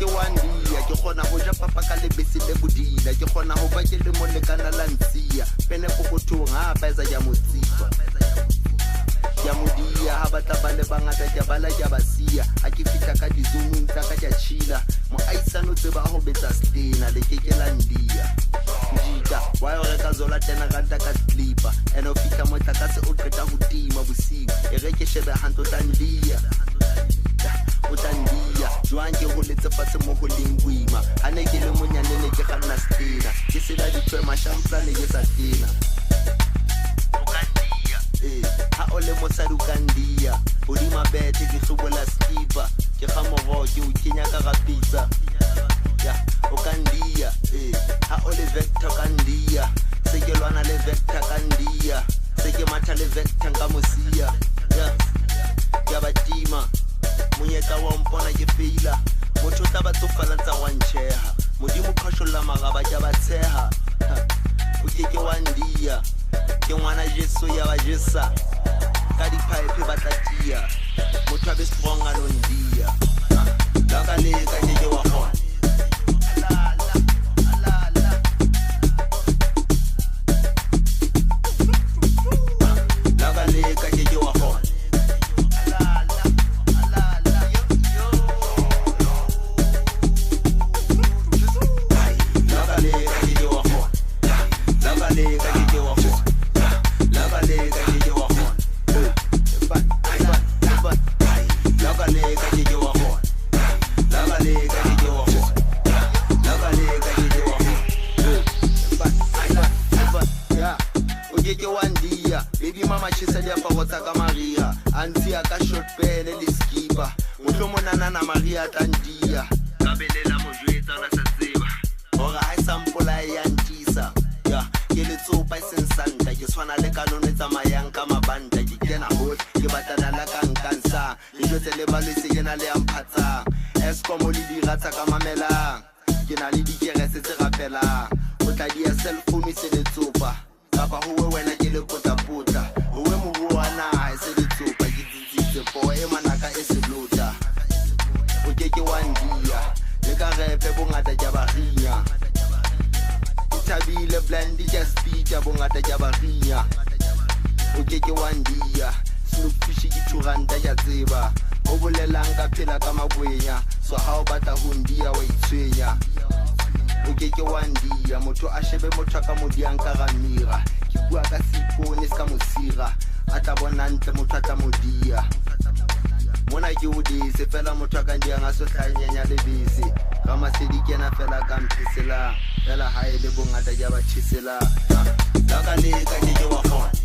ke wandia ke gona go ja papa ka lebese le bodila ke gona go ba ke le mo le kana la ntsia pene pokothong ha ba etsa ja motsipa ya modia ha batla ba le bangata ja bala ja basia a ke fitla ka dizunung tsa ka ja chila mo aisano tseba ho betsa stena le ke ke la ndia njita wa re ka zola tena ranta ka sleeper eno fitla mo tla ka se o qeta ho tima bosigo e re ke shebe hanto tlandia utandia jwange go letse fase mo go lengwima ane ke le monyane ne ke ganna stena ke sela ditwe mashampla le ke sa stena ukandia ha ole mosadi ukandia bodi mabete ke hlobola skipa ke ga moro ke o kenya ka ga pizza ya ukandia ha ole vector kandia se ke lwana le vector kandia se ke matha le vector ka mosia ya batima monyetla wa mpona ke feila motho tla ba tsofala tsa wa ntsheha modimo khasholla magaba ja ba tsheha o ke wa ndia ke ngwana Jesu ya ba Jesa ka di pipe ba tlatia motho a be strong a lo ndia la ka le ka ke wa gona mona ke o dise fela motho ka ndi anga so tlanyanya le bese ga masedi kena fela ka mphisela fela ha ile bongata ja ba thisela la ka le ka ke wa gona